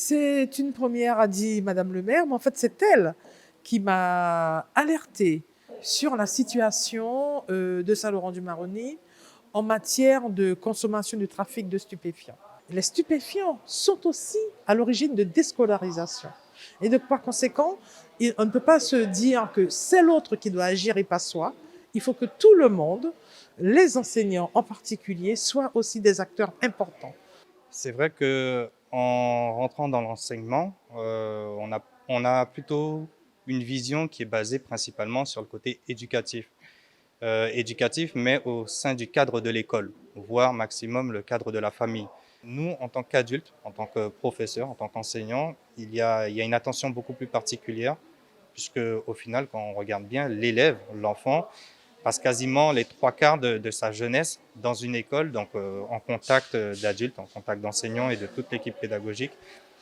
C'est une première, a dit Madame le maire, mais en fait, c'est elle qui m'a alertée sur la situation de Saint-Laurent-du-Maroni en matière de consommation du trafic de stupéfiants. Les stupéfiants sont aussi à l'origine de déscolarisation. Et de par conséquent, on ne peut pas se dire que c'est l'autre qui doit agir et pas soi. Il faut que tout le monde, les enseignants en particulier, soient aussi des acteurs importants. C'est vrai que en rentrant dans l'enseignement, on a plutôt une vision qui est basée principalement sur le côté éducatif, mais au sein du cadre de l'école, voire maximum le cadre de la famille. Nous, en tant qu'adultes, en tant que professeurs, en tant qu'enseignants, il y a une attention beaucoup plus particulière, puisque au final, quand on regarde bien, l'élève, l'enfant, passe quasiment les trois quarts de sa jeunesse dans une école, donc en contact d'adultes, en contact d'enseignants et de toute l'équipe pédagogique.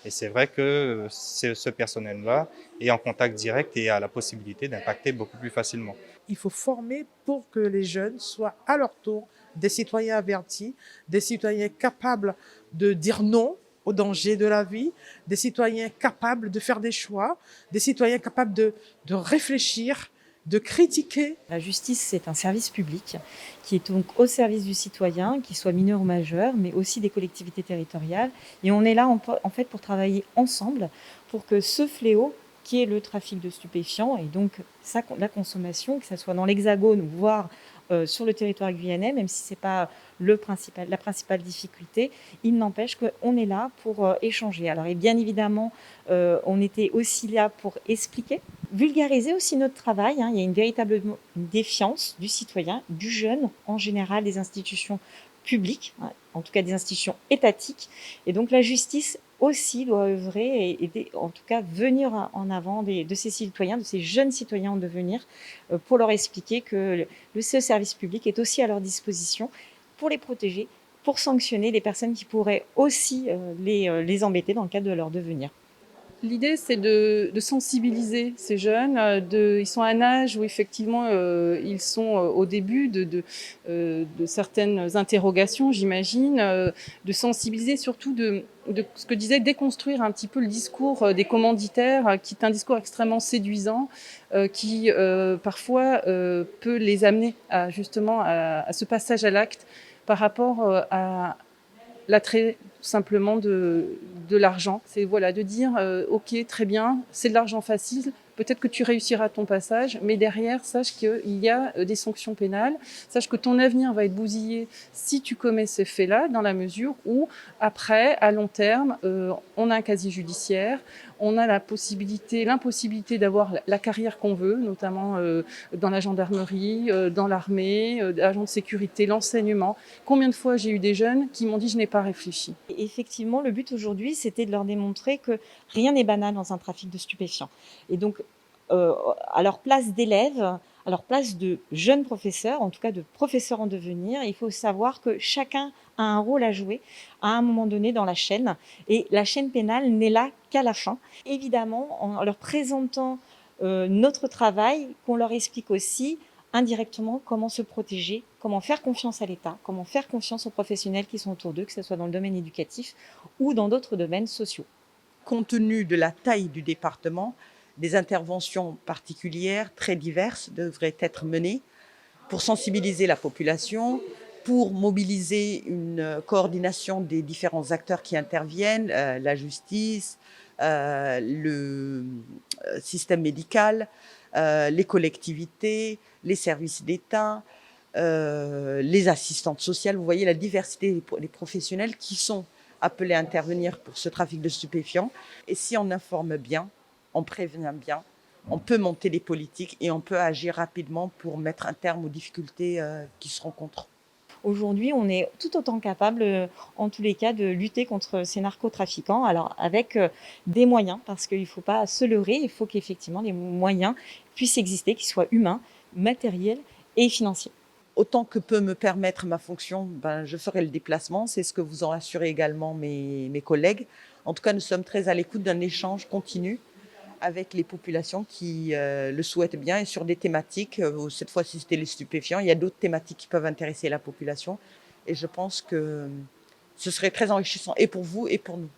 Et c'est vrai que ce personnel-là est en contact direct et a la possibilité d'impacter beaucoup plus facilement. Il faut former pour que les jeunes soient à leur tour des citoyens avertis, des citoyens capables de dire non aux dangers de la vie, des citoyens capables de faire des choix, des citoyens capables de réfléchir, de critiquer. La justice, c'est un service public qui est donc au service du citoyen, qu'il soit mineur ou majeur, mais aussi des collectivités territoriales. Et on est là en fait pour travailler ensemble pour que ce fléau, qui est le trafic de stupéfiants et donc la consommation, que ce soit dans l'Hexagone, voire sur le territoire guyanais, même si ce n'est pas la principale difficulté, il n'empêche qu'on est là pour échanger. Alors, et bien évidemment, on était aussi là pour expliquer, vulgariser aussi notre travail. Il y a une véritable défiance du citoyen, du jeune, en général des institutions publiques, en tout cas des institutions étatiques. Et donc la justice aussi doit œuvrer et en tout cas venir en avant de ces citoyens, de ces jeunes citoyens en devenir, pour leur expliquer que ce service public est aussi à leur disposition pour les protéger, pour sanctionner les personnes qui pourraient aussi les embêter dans le cadre de leur devenir. L'idée, c'est de sensibiliser ces jeunes. Ils sont à un âge où effectivement, ils sont au début de certaines interrogations, j'imagine, de sensibiliser surtout de ce que disait, déconstruire un petit peu le discours des commanditaires, qui est un discours extrêmement séduisant, qui parfois peut les amener justement à ce passage à l'acte par rapport à l'attrait simplement de l'argent. C'est voilà, de dire ok, très bien, c'est de l'argent facile, peut-être que tu réussiras ton passage, mais derrière, sache qu'il y a des sanctions pénales, sache que ton avenir va être bousillé si tu commets ces faits-là, dans la mesure où, après, à long terme, on a un casier judiciaire, on a l'impossibilité d'avoir la carrière qu'on veut, notamment dans la gendarmerie, dans l'armée, agent de sécurité, l'enseignement. Combien de fois j'ai eu des jeunes qui m'ont dit « je n'ai pas réfléchi ». Effectivement, le but aujourd'hui, c'était de leur démontrer que rien n'est banal dans un trafic de stupéfiants. Et donc, à leur place d'élèves, à leur place de jeunes professeurs, en tout cas de professeurs en devenir, il faut savoir que chacun a un rôle à jouer à un moment donné dans la chaîne. Et la chaîne pénale n'est là qu'à la fin. Évidemment, en leur présentant notre travail, qu'on leur explique aussi indirectement comment se protéger, comment faire confiance à l'État, comment faire confiance aux professionnels qui sont autour d'eux, que ce soit dans le domaine éducatif ou dans d'autres domaines sociaux. Compte tenu de la taille du département, des interventions particulières, très diverses, devraient être menées pour sensibiliser la population, pour mobiliser une coordination des différents acteurs qui interviennent, la justice, le système médical, les collectivités, les services d'État, les assistantes sociales. Vous voyez la diversité des professionnels qui sont appelés à intervenir pour ce trafic de stupéfiants. Et si on informe bien, on prévient bien, on peut monter les politiques et on peut agir rapidement pour mettre un terme aux difficultés qui se rencontrent. Aujourd'hui, on est tout autant capable, en tous les cas, de lutter contre ces narcotrafiquants, alors avec des moyens, parce qu'il ne faut pas se leurrer, il faut qu'effectivement les moyens puissent exister, qu'ils soient humains, matériels et financiers. Autant que peut me permettre ma fonction, je ferai le déplacement. C'est ce que vous ont assuré également mes collègues. En tout cas, nous sommes très à l'écoute d'un échange continu avec les populations qui le souhaitent bien et sur des thématiques. Cette fois-ci, c'était les stupéfiants. Il y a d'autres thématiques qui peuvent intéresser la population. Et je pense que ce serait très enrichissant et pour vous et pour nous.